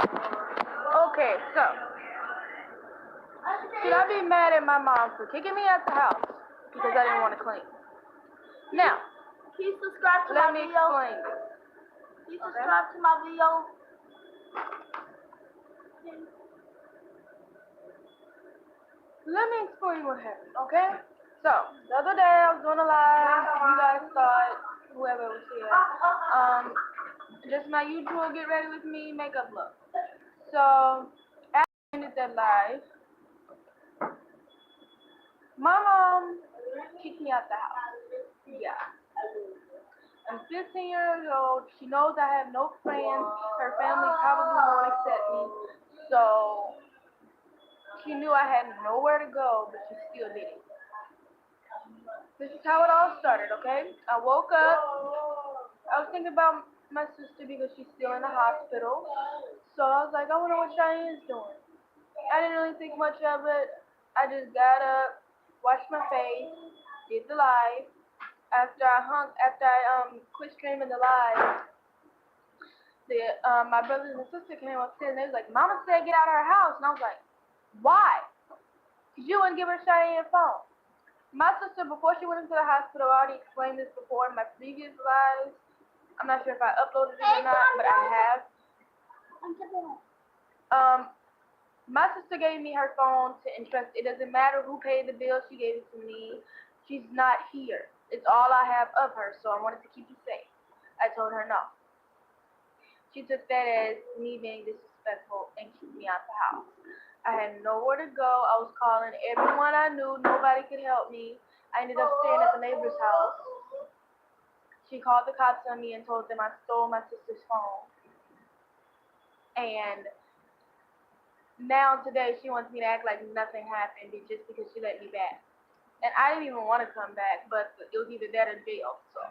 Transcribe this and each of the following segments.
Okay, so should I be mad at my mom for kicking me out the house because I didn't want to clean? Now, Please subscribe to let my me video. explain this. Please subscribe to my video. Let me explain what happened, okay? So, the other day I was doing a live, you guys saw it, whoever was here. Just my usual get ready with me makeup look. So, after I ended that live, my mom kicked me out the house. Yeah. I'm 15 years old. She knows I have no friends. Her family probably won't accept me. So, she knew I had nowhere to go, but she still did it. This is how it all started, okay? I woke up. I was thinking about my sister because she's still in the hospital. So I was like, I wonder what Cheyenne's doing. I didn't really think much of it. I just got up, washed my face, did the live. After I quit streaming the live, my brothers and sister came upstairs and they was like, Mama said get out of her house. And I was like, why? Because you wouldn't give her Cheyenne phone. My sister, before she went into the hospital, I already explained this before in my previous lives. I'm not sure if I uploaded it or not, but I have. My sister gave me her phone to entrust. It doesn't matter who paid the bill, she gave it to me. She's not here. It's all I have of her, so I wanted to keep it safe. I told her no. She took that as me being disrespectful and kicked me out the house. I had nowhere to go. I was calling everyone I knew. Nobody could help me. I ended up staying at the neighbor's house. She called the cops on me and told them I stole my sister's phone. And now today she wants me to act like nothing happened just because she let me back. And I didn't even want to come back, but it was either that or jail. So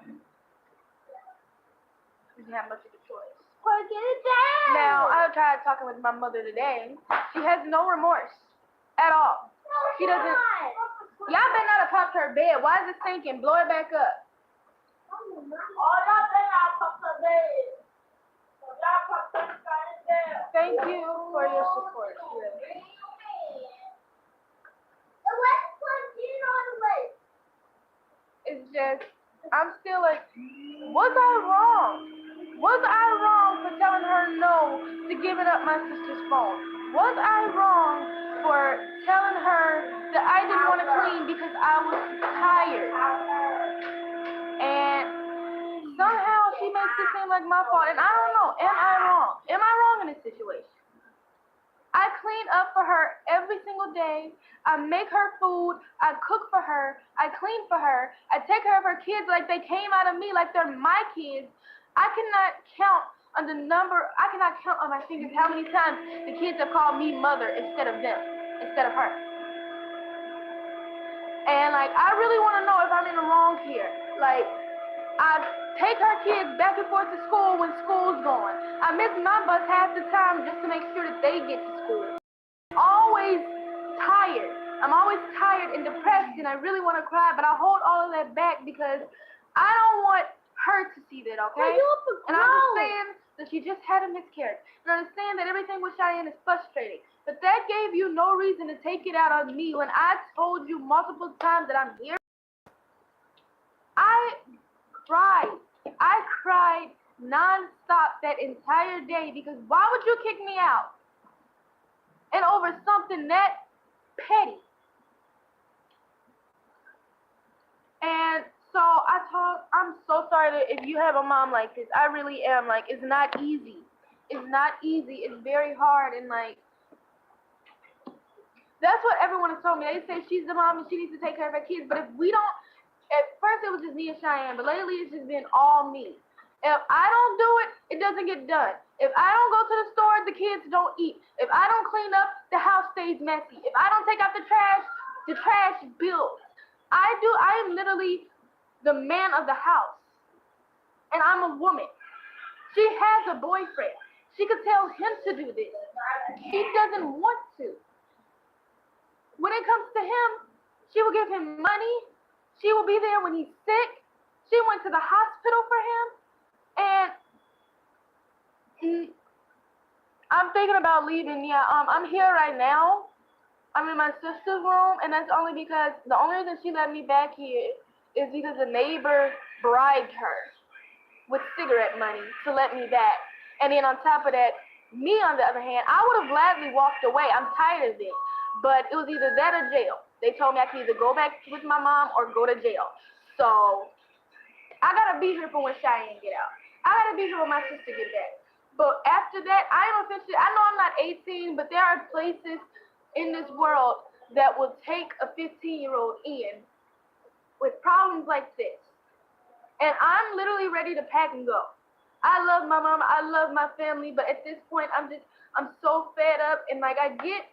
we didn't have much of a choice. Now, I tried talking with my mother today. She has no remorse at all. She doesn't. Y'all better not have popped her bed. Why is it sinking? Blow it back up. Oh, y'all better not pop her bed. Y'all pop her bed. Thank you for your support. It's just, I'm still like, was I wrong? Was I wrong for telling her no to giving up my sister's phone? Was I wrong for telling her that I didn't want to clean because I was tired? And somehow she makes it seem like my fault. And I don't know, am I wrong? Am I wrong in this situation? I clean up for her every single day. I make her food. I cook for her. I clean for her. I take care of her kids like they came out of me, like they're my kids. I cannot count on my fingers how many times the kids have called me mother instead of her. And like, I really want to know if I'm in the wrong here. Like, I take her kids back and forth to school when school's going. I miss my bus half the time just to make sure that they get to school. Always tired. I'm always tired and depressed and I really want to cry, but I hold all of that back because I don't want her to see that, okay? And I understand that she just had a miscarriage. And I understand that everything with Cheyenne is frustrating. But that gave you no reason to take it out on me when I told you multiple times that I'm here. I cried non-stop that entire day because why would you kick me out? And over something that petty. And so I'm so sorry that if you have a mom like this, I really am. Like, it's not easy. It's not easy. It's very hard. And like, that's what everyone has told me. They say she's the mom and she needs to take care of her kids. But if we don't, at first it was just me and Cheyenne, but lately it's just been all me. If I don't do it, it doesn't get done. If I don't go to the store, the kids don't eat. If I don't clean up, the house stays messy. If I don't take out the trash builds. I am literally the man of the house. And I'm a woman. She has a boyfriend. She could tell him to do this. She doesn't want to. When it comes to him, she will give him money. She will be there when he's sick. She went to the hospital for him. And I'm thinking about leaving. Yeah, I'm here right now. I'm in my sister's room, and that's only because the only reason she let me back here is because the neighbor bribed her with cigarette money to let me back. And then on top of that, me on the other hand, I would have gladly walked away. I'm tired of it. But it was either that or jail. They told me I could either go back with my mom or go to jail. So I gotta be here for when Cheyenne get out. I gotta be here when my sister get back. But after that, I don't officially. I know I'm not 18, but there are places in this world that will take a 15-year-old in with problems like this. And I'm literally ready to pack and go. I love my mom, I love my family, but at this point, I'm so fed up. And like, I get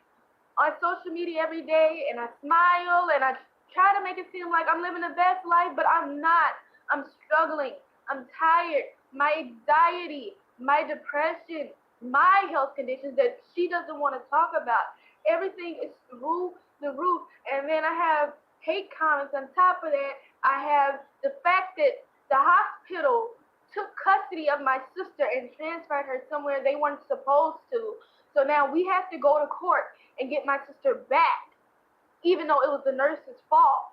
on social media every day and I smile and I try to make it seem like I'm living the best life, but I'm not. I'm struggling. I'm tired. My anxiety, my depression, my health conditions that she doesn't want to talk about. Everything is through the roof. And then I have hate comments on top of that. I have the fact that the hospital took custody of my sister and transferred her somewhere they weren't supposed to. So now we have to go to court and get my sister back, even though it was the nurse's fault.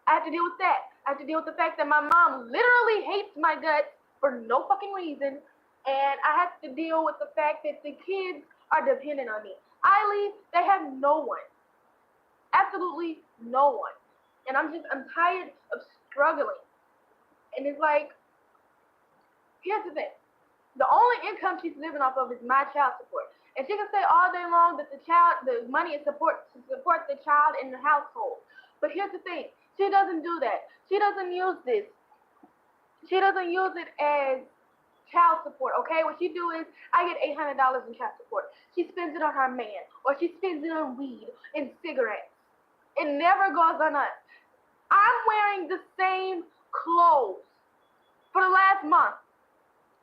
I have to deal with that. I have to deal with the fact that my mom literally hates my guts for no fucking reason. And I have to deal with the fact that the kids are dependent on me. I leave, they have no one. Absolutely no one. And I'm tired of struggling. And it's like, here's the thing. The only income she's living off of is my child support. And she can say all day long that the money is to support the child in the household. But here's the thing. She doesn't do that. She doesn't use this. She doesn't use it as child support, okay? What she do is, I get $800 in child support. She spends it on her man, or she spends it on weed and cigarettes. It never goes on us. I'm wearing the same clothes for the last month.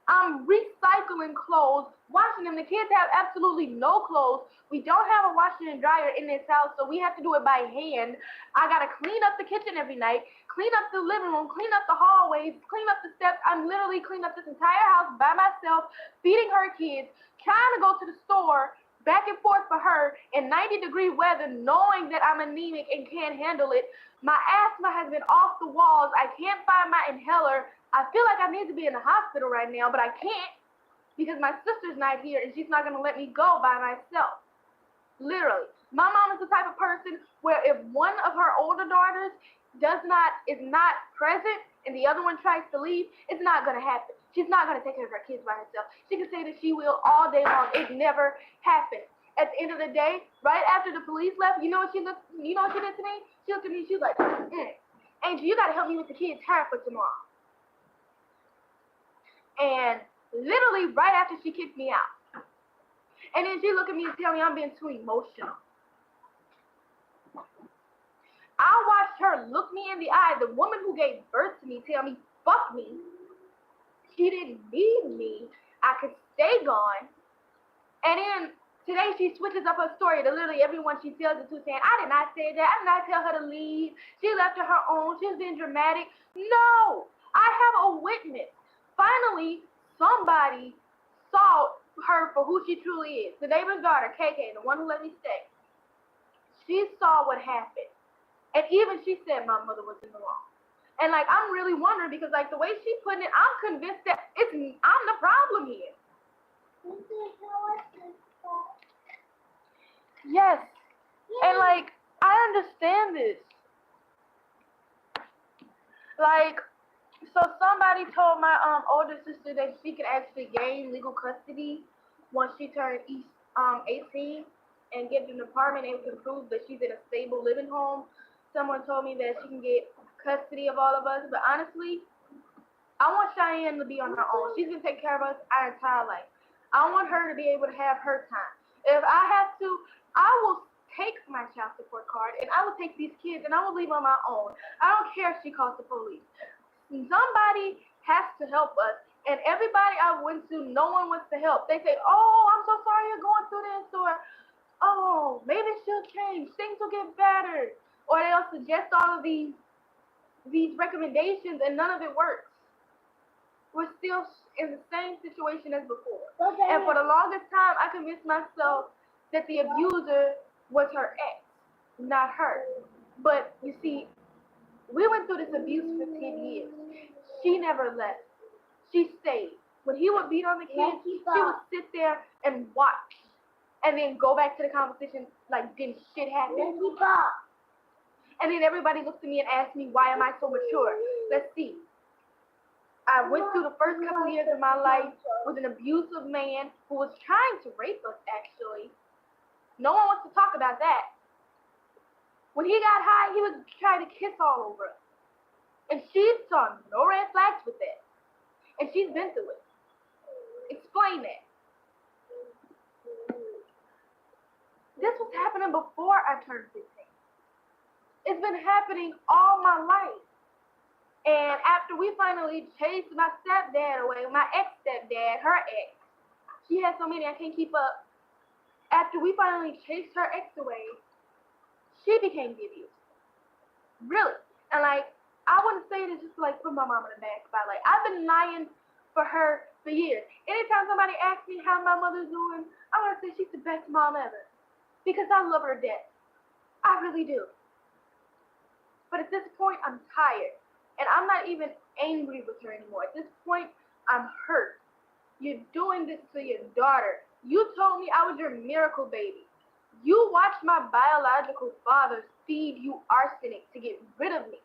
I'm recycling clothes, washing them. The kids have absolutely no clothes. We don't have a washer and dryer in this house, so we have to do it by hand. I gotta clean up the kitchen every night, clean up the living room, clean up the hallways, clean up the steps. I'm literally cleaning up this entire house by myself, feeding her kids, trying to go to the store, back and forth for her in 90-degree weather, knowing that I'm anemic and can't handle it. My asthma has been off the walls. I can't find my inhaler. I feel like I need to be in the hospital right now, but I can't because my sister's not here and she's not going to let me go by myself. Literally. My mom is the type of person where if one of her older daughters is not present and the other one tries to leave, it's not going to happen. She's not going to take care of her kids by herself. She can say that she will all day long. It never happens. At the end of the day, right after the police left, you know what she did to me? She looked at me, she was like, Angel, you got to help me with the kids' hair for tomorrow. And literally right after she kicked me out. And then she looked at me and tell me I'm being too emotional. I watched her look me in the eye, the woman who gave birth to me, tell me, fuck me. She didn't need me. I could stay gone. And then today she switches up her story to literally everyone she tells it to saying, I did not say that. I did not tell her to leave. She left on her own. She was being dramatic. No, I have a witness. Finally, somebody saw her for who she truly is. The neighbor's daughter, KK, the one who let me stay. She saw what happened. And even she said my mother was in the wrong. And like, I'm really wondering because like the way she's putting it, I'm convinced that I'm the problem here. Yes. And like, I understand this. Like, so somebody told my older sister that she could actually gain legal custody once she turned 18 and get an apartment and can prove that she's in a stable living home. Someone told me that she can get custody of all of us, but honestly, I want Cheyenne to be on her own. She's gonna take care of us our entire life. I want her to be able to have her time. If I have to, I will take my child support card and I will take these kids and I will leave on my own. I don't care if she calls the police. Somebody has to help us. And everybody I went to, no one wants to help. They say, oh, I'm so sorry you're going through this, or oh, maybe she'll change. Things will get better. Or they'll suggest all of these recommendations and none of it works. We're still in the same situation as before. And for the longest time, I convinced myself that the abuser was her ex, not her. But you see, we went through this abuse for 10 years. She never left. She stayed. When he would beat on the kids, she would sit there and watch. And then go back to the conversation like didn't shit happen. And then everybody looks at me and asks me, why am I so mature? Let's see. I went through the first couple of years of my life with an abusive man who was trying to rape us, actually. No one wants to talk about that. When he got high, he was trying to kiss all over us. And she saw no red flags with that. And she's been through it. Explain that. This was happening before I turned 15. It's been happening all my life. And after we finally chased my stepdad away, my ex-stepdad, her ex, she had so many I can't keep up. After we finally chased her ex away, she became the abuser. Really. And like, I wouldn't say this just to like put my mom in the back spotlight. I've been lying for her for years. Anytime somebody asks me how my mother's doing, I want to say she's the best mom ever. Because I love her to death. I really do. But at this point, I'm tired. And I'm not even angry with her anymore. At this point, I'm hurt. You're doing this to your daughter. You told me I was your miracle baby. You watched my biological father feed you arsenic to get rid of me.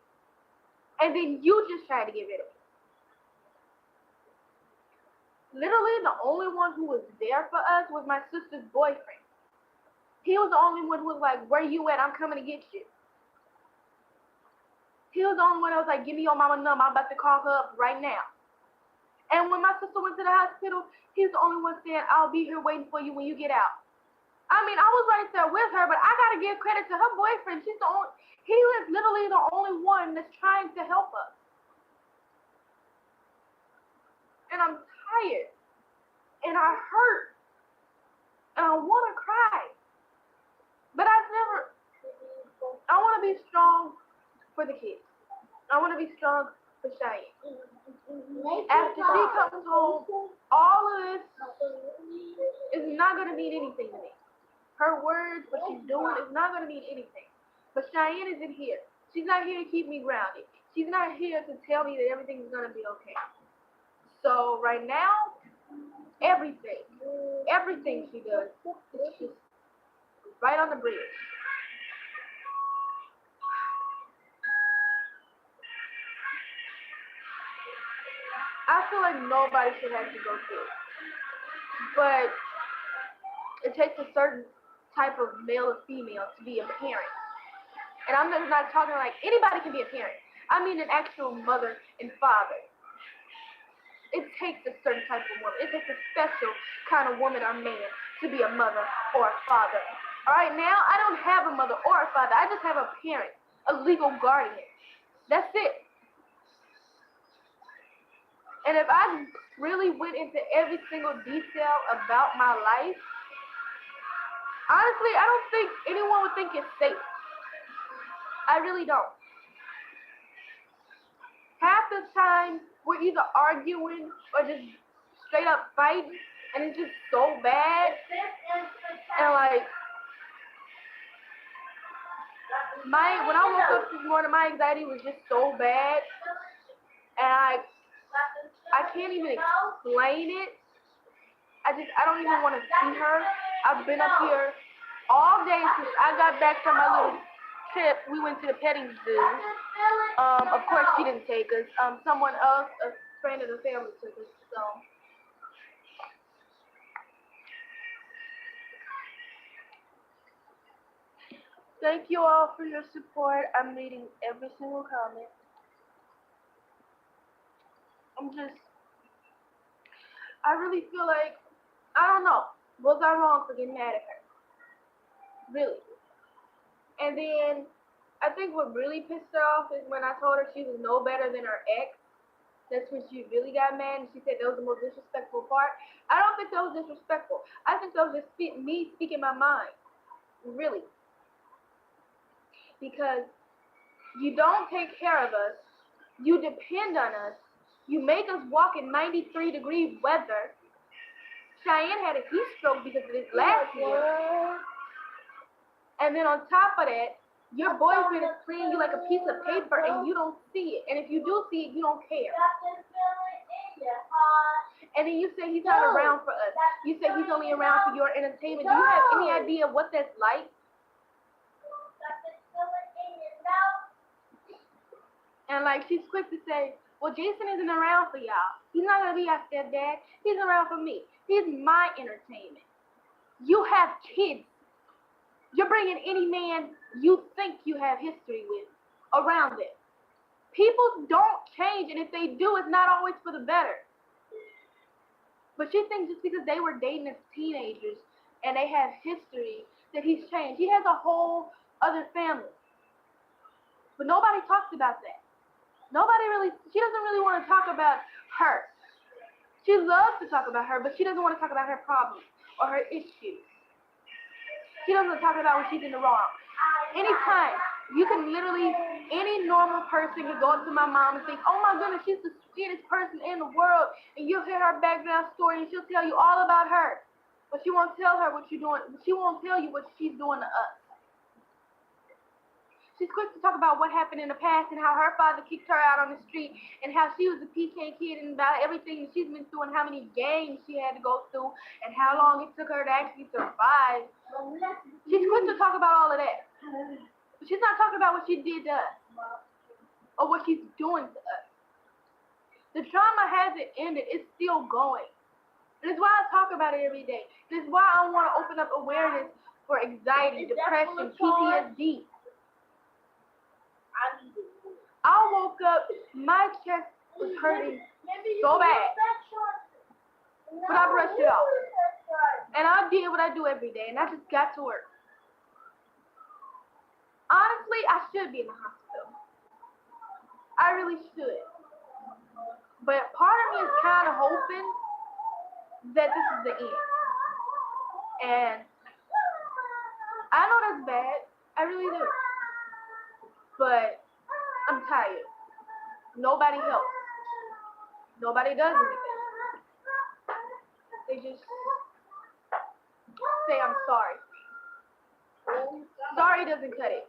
And then you just tried to get rid of me. Literally, the only one who was there for us was my sister's boyfriend. He was the only one who was like, where you at? I'm coming to get you. He was the only one that was like, give me your mama number. I'm about to call her up right now. And when my sister went to the hospital, he's the only one saying, I'll be here waiting for you when you get out. I mean, I was right there with her, but I got to give credit to her boyfriend. He is literally the only one that's trying to help us. And I'm tired. And I hurt. And I want to cry. But I want to be strong for the kids. I want to be strong for Cheyenne. After she comes home, all of this is not going to mean anything to me. Her words, what she's doing, is not going to mean anything. But Cheyenne isn't here. She's not here to keep me grounded. She's not here to tell me that everything's going to be okay. So right now, everything she does is just right on the bridge. I feel like nobody should have to go through it. But it takes a certain type of male or female to be a parent. And I'm just not talking like anybody can be a parent. I mean an actual mother and father. It takes a certain type of woman. It takes a special kind of woman or man to be a mother or a father. All right, now I don't have a mother or a father. I just have a parent, a legal guardian. That's it. And if I really went into every single detail about my life, honestly, I don't think anyone would think it's safe. I really don't. Half the time, we're either arguing or just straight up fighting, and it's just so bad. And like, when I woke up this morning, my anxiety was just so bad, and I can't even explain it. I don't even want to see her. I've been up here all day since I got back from my little trip. We went to the petting zoo. Of course she didn't take us. Someone else, a friend of the family, took us. So thank you all for your support. I'm reading every single comment. I really feel like, I don't know, was I wrong for getting mad at her? Really. And then, I think what really pissed her off is when I told her she was no better than her ex. That's when she really got mad, and she said that was the most disrespectful part. I don't think that was disrespectful. I think that was just me speaking my mind. Really. Because you don't take care of us. You depend on us. You make us walk in 93-degree weather. Cheyenne had a heat stroke because of this last year. And then on top of that, your boyfriend is playing you like a piece of paper and you don't see it. And if you do see it, you don't care. And then you say he's not around for us. You say he's only around for your entertainment. Do you have any idea what that's like? And like she's quick to say, well, Jason isn't around for y'all. He's not gonna be our stepdad. He's around for me. He's my entertainment. You have kids. You're bringing any man you think you have history with around it. People don't change, and if they do, it's not always for the better. But she thinks just because they were dating as teenagers and they have history that he's changed. He has a whole other family. But nobody talks about that. She doesn't really want to talk about her. She loves to talk about her, but she doesn't want to talk about her problems or her issues. She doesn't talk about when she's in the wrong. Anytime, you can literally, any normal person can go up to my mom and think, oh my goodness, she's the sweetest person in the world, and you'll hear her background story, and she'll tell you all about her. But she won't tell her what you're doing. She won't tell you what she's doing to us. She's quick to talk about what happened in the past and how her father kicked her out on the street and how she was a PK kid and about everything that she's been through and how many gangs she had to go through and how long it took her to actually survive. She's quick to talk about all of that. But she's not talking about what she did to us or what she's doing to us. The trauma hasn't ended. It's still going. And it's why I talk about it every day. It's why I want to open up awareness for anxiety, depression, PTSD. I woke up, my chest was hurting so bad, but I brushed it off. And I did what I do every day, and I just got to work. Honestly, I should be in the hospital. I really should. But part of me is kind of hoping that this is the end. And I know that's bad. I really do. But I'm tired. Nobody helps. Nobody does anything. They just say I'm sorry. Sorry doesn't cut it.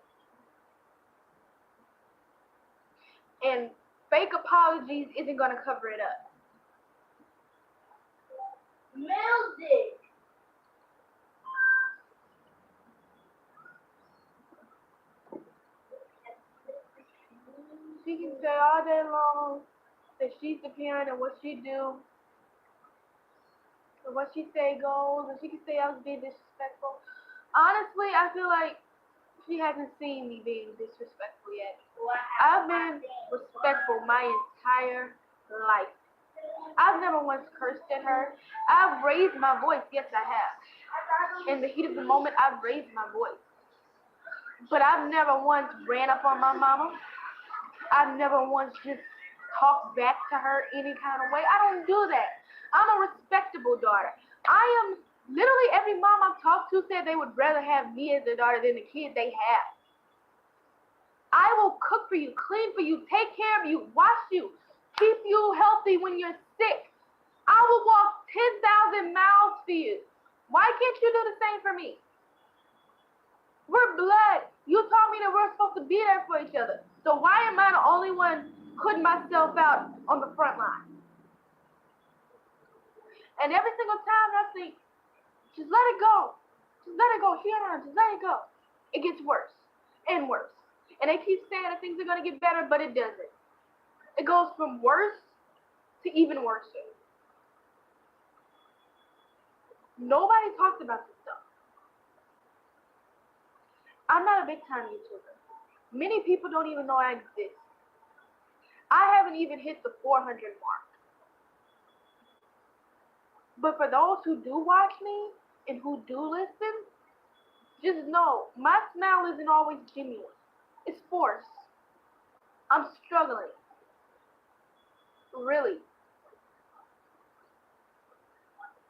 And fake apologies isn't going to cover it up. Music. She can say all day long that she's the parent and what she do, and what she say goes, and she can say I was being disrespectful. Honestly, I feel like she hasn't seen me being disrespectful yet. I've been respectful my entire life. I've never once cursed at her. I've raised my voice. Yes, I have. In the heat of the moment, I've raised my voice. But I've never once ran up on my mama. I've never once just talked back to her any kind of way. I don't do that. I'm a respectable daughter. I am literally every mom I've talked to said they would rather have me as their daughter than the kid they have. I will cook for you, clean for you, take care of you, wash you, keep you healthy when you're sick. I will walk 10,000 miles for you. Why can't you do the same for me? We're blood. You told me that we're supposed to be there for each other. So why am I the only one putting myself out on the front line? And every single time I think, just let it go. Just let it go. Here now, just let it go. It gets worse and worse. And they keep saying that things are going to get better, but it doesn't. It goes from worse to even worse. Nobody talks about this stuff. I'm not a big time YouTuber. Many people don't even know I exist. I haven't even hit the 400 mark. But for those who do watch me and who do listen, just know my smile isn't always genuine. It's forced. I'm struggling. Really.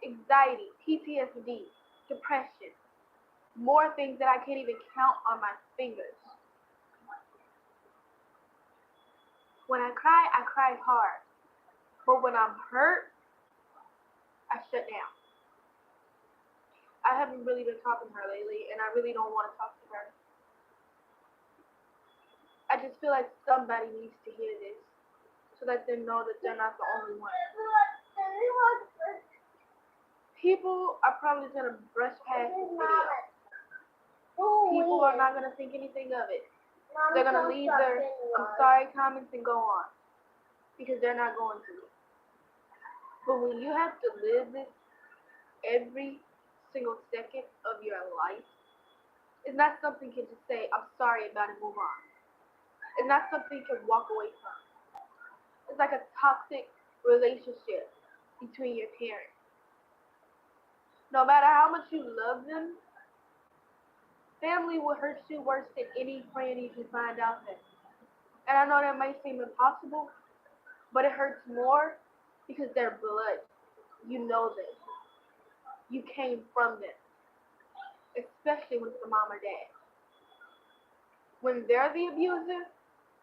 Anxiety, PTSD, depression. More things that I can't even count on my fingers. When I cry hard. But when I'm hurt, I shut down. I haven't really been talking to her lately, and I really don't want to talk to her. I just feel like somebody needs to hear this so that they know that they're not the only one. People are probably going to brush past this video. People are not going to think anything of it. They're going to leave their I'm sorry comments and go on because they're not going to. But when you have to live this every single second of your life, it's not something you can just say, I'm sorry about it, move on. It's not something you can walk away from. It's like a toxic relationship between your parents. No matter how much you love them, family will hurt you worse than any friend you can find out there. And I know that might seem impossible, but it hurts more because they're blood. You know them. You came from them. Especially when it's the mom or dad. When they're the abuser,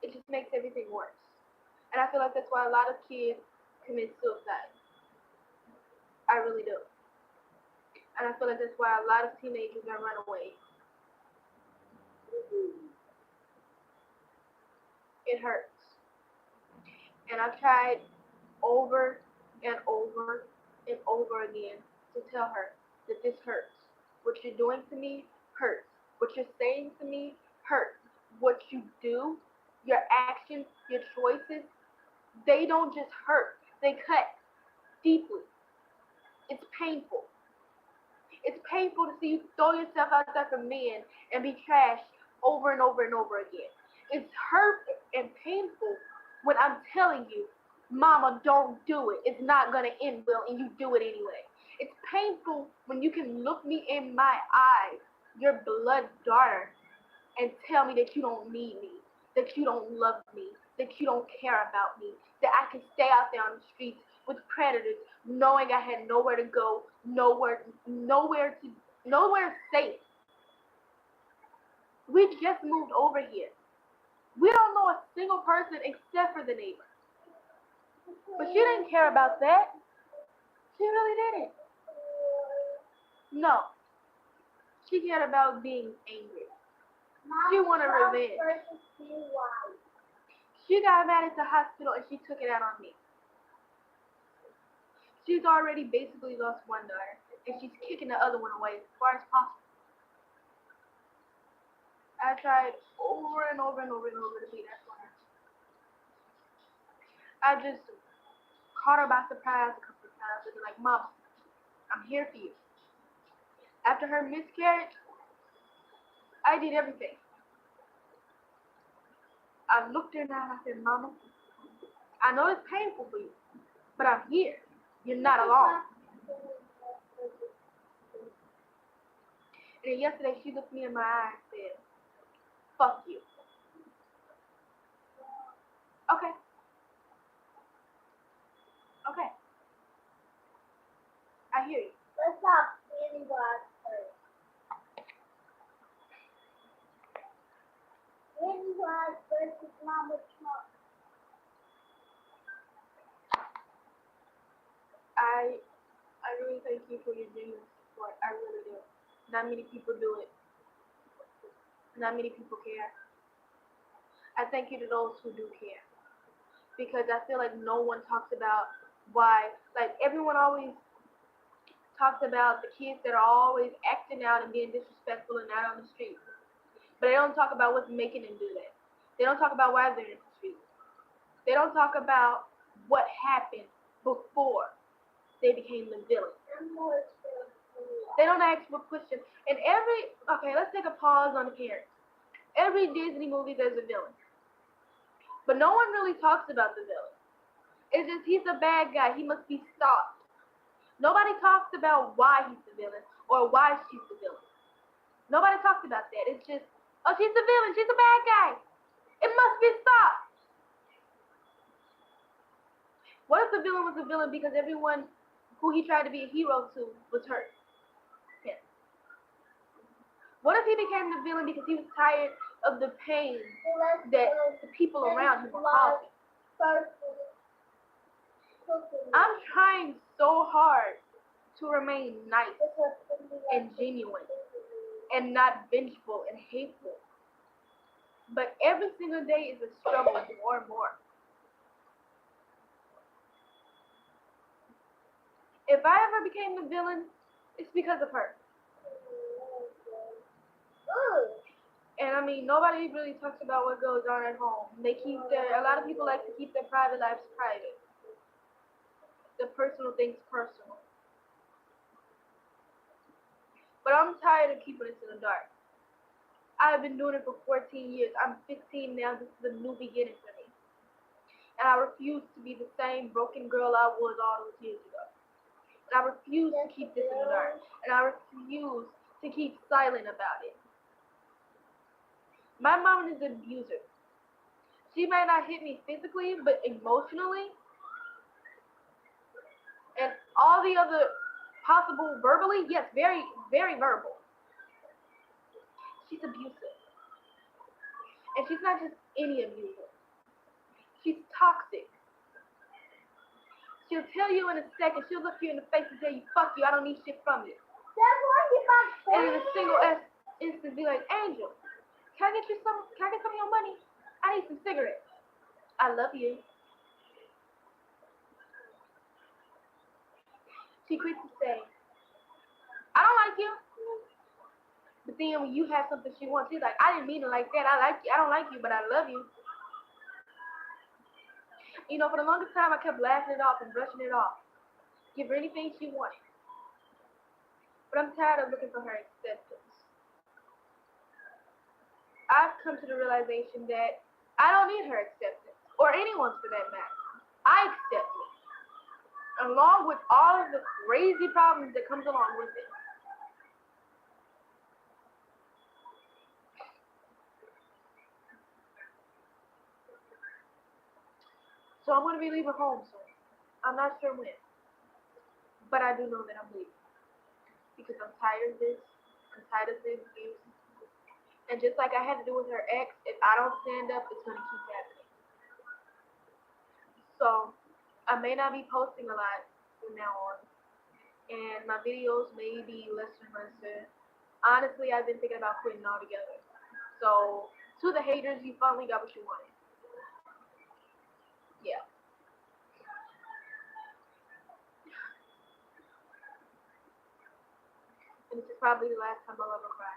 it just makes everything worse. And I feel like that's why a lot of kids commit suicide. I really do. And I feel like that's why a lot of teenagers are runaways. It hurts. And I've tried over and over and over again to tell her that this hurts. What you're doing to me hurts. What you're saying to me hurts. What you do, your actions, your choices, they don't just hurt. They cut deeply. It's painful. It's painful to see you throw yourself out there for men and be trashed over and over and over again. It's hurt and painful when I'm telling you, Mama, don't do it. It's not going to end well, and you do it anyway. It's painful when you can look me in my eyes, your blood daughter, and tell me that you don't need me, that you don't love me, that you don't care about me, that I can stay out there on the streets with predators, knowing I had nowhere to go, nowhere safe. We just moved over here. We don't know a single person except for the neighbor. But she didn't care about that. She really didn't. No. She cared about being angry. She wanted revenge. She got mad at the hospital and she took it out on me. She's already basically lost one daughter, and she's kicking the other one away as far as possible. I tried over and over and over and over to be there for her. I just caught her by surprise a couple of times and be like, Mama, I'm here for you. After her miscarriage, I did everything. I looked her in the eye and I said, Mama, I know it's painful for you, but I'm here. You're not alone. And then yesterday she looked me in my eye and said, fuck you. Okay. Okay. I hear you. Let's stop eating glass first. Eating glass versus Mama Trump. I really thank you for your genuine support. I really do. Not many people do it. Not many people care. I thank you to those who do care. Because I feel like no one talks about why, like everyone always talks about the kids that are always acting out and being disrespectful and out on the street. But they don't talk about what's making them do that. They don't talk about why they're in the street. They don't talk about what happened before they became the villain. They don't ask for questions. And let's take a pause on the parents. Every Disney movie there's a villain. But no one really talks about the villain. It's just he's a bad guy. He must be stopped. Nobody talks about why he's the villain or why she's the villain. Nobody talks about that. It's just, oh, she's the villain. She's a bad guy. It must be stopped. What if the villain was a villain because everyone who he tried to be a hero to was hurt? Yeah. What if he became the villain because he was tired of the pain that the people around him were causing? I'm trying so hard to remain nice and genuine and not vengeful and hateful. But every single day is a struggle more and more. If I ever became the villain, it's because of her. And I mean, nobody really talks about what goes on at home. A lot of people like to keep their private lives private. The personal things personal. But I'm tired of keeping it in the dark. I've been doing it for 14 years. I'm 15 now. This is a new beginning for me. And I refuse to be the same broken girl I was all those years ago. And I refuse to keep this in the dark. And I refuse to keep silent about it. My mom is an abuser. She might not hit me physically, but emotionally, and all the other possible verbally, yes, very, very verbal. She's abusive. And she's not just any abuser. She's toxic. She'll tell you in a second, she'll look you in the face and tell you, fuck you, I don't need shit from you. And in a single instant be like, Angel, can I get some of your money? I need some cigarettes. I love you. She quits to say, I don't like you. But then when you have something she wants, she's like, I didn't mean it like that. I like you. I don't like you, but I love you. You know, for the longest time, I kept laughing it off and brushing it off. Give her anything she wanted. But I'm tired of looking for her acceptance. I've come to the realization that I don't need her acceptance, or anyone's for that matter. I accept me, along with all of the crazy problems that comes along with it. So I'm going to be leaving home soon. I'm not sure when, but I do know that I'm leaving because I'm tired of this. I'm tired of the abuse. And just like I had to do with her ex, if I don't stand up, it's going to keep happening. So I may not be posting a lot from now on, and my videos may be less and lesser. Honestly, I've been thinking about quitting altogether. So to the haters, you finally got what you wanted. Yeah. And this is probably the last time I'll ever cry.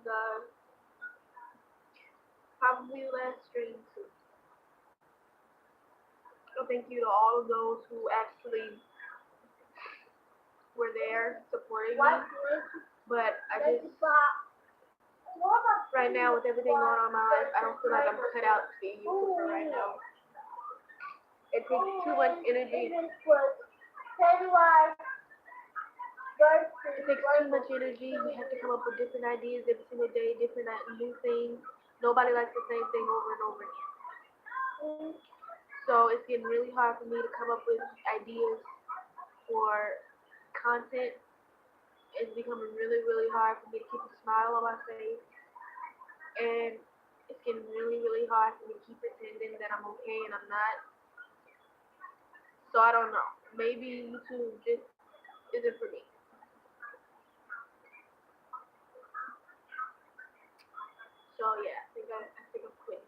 The probably last stream too. So thank you to all of those who actually were there supporting me. But I just right now with everything going on in my life, I don't feel like I'm cut out to be a YouTuber right now. It takes too much energy. It takes too much energy. You have to come up with different ideas every single day, different new things. Nobody likes the same thing over and over again. So it's getting really hard for me to come up with ideas for content. It's becoming really, really hard for me to keep a smile on my face. And it's getting really, really hard for me to keep pretending that I'm okay and I'm not. So I don't know. Maybe YouTube just isn't for me. So yeah, I think I'm quitting.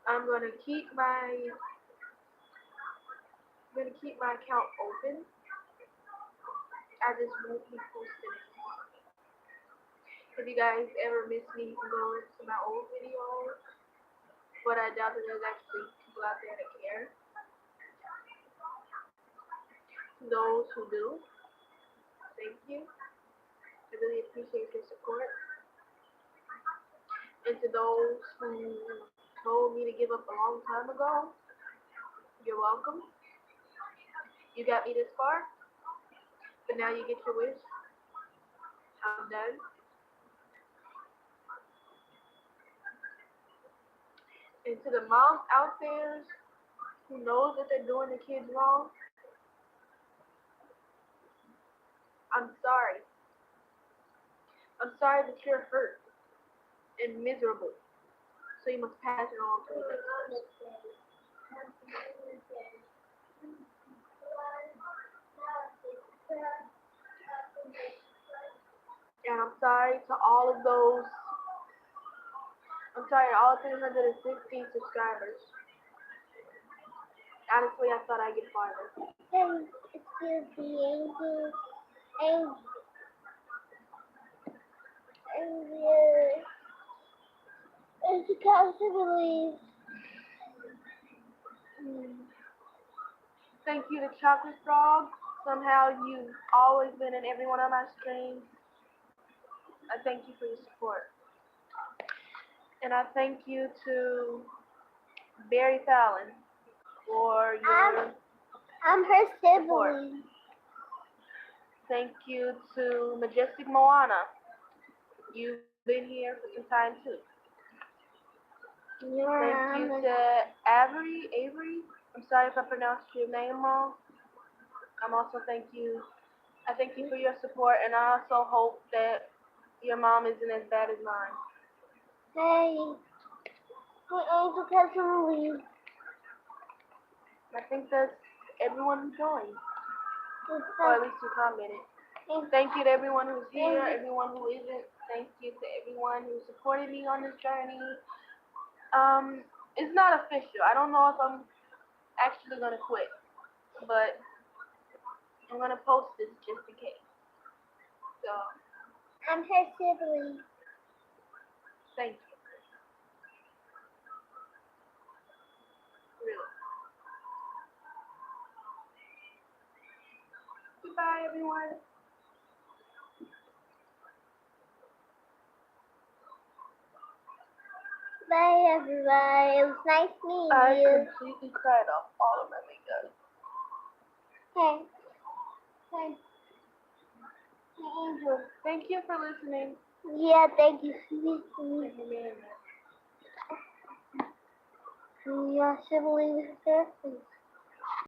I'm gonna keep my account open. I just won't be posting anymore. If you guys ever miss me, you can go into my old videos. But I doubt that there's actually people out there that care. To those who do, thank you. I really appreciate your support. And to those who told me to give up a long time ago, you're welcome. You got me this far, but now you get your wish. I'm done. And to the moms out there who knows that they're doing the kids wrong, I'm sorry. I'm sorry that you're hurt. and miserable. So you must pass it on to the next person. And I'm sorry to all of those. I'm sorry to all 360 subscribers. Honestly, I thought I'd get farther. And excuse the angels. And and the possibilities. Thank you to Chocolate Frog. Somehow you've always been in every one of my streams. I thank you for your support. And I thank you to Barry Fallon for your I'm her support. sibling. Thank you to Majestic Moana. You've been here for some time too. Thank you to Avery. I'm sorry if I pronounced your name wrong. I thank you for your support, and I also hope that your mom isn't as bad as mine. Hey, Angel cousin Lee. I think that's everyone who joined, or at least who commented. Thank you to everyone who's here, everyone who isn't. Thank you to everyone who supported me on this journey. It's not official. I don't know if I'm actually gonna quit, but I'm gonna post this just in case. So, I'm her sibling. thank you. Really. Goodbye, everyone. Bye, everybody. It was nice meeting I you. completely cried off all of my makeup. Hey. Hey. Angel. Thank you for listening. Yeah, thank you. Thank you, man. Your sibling is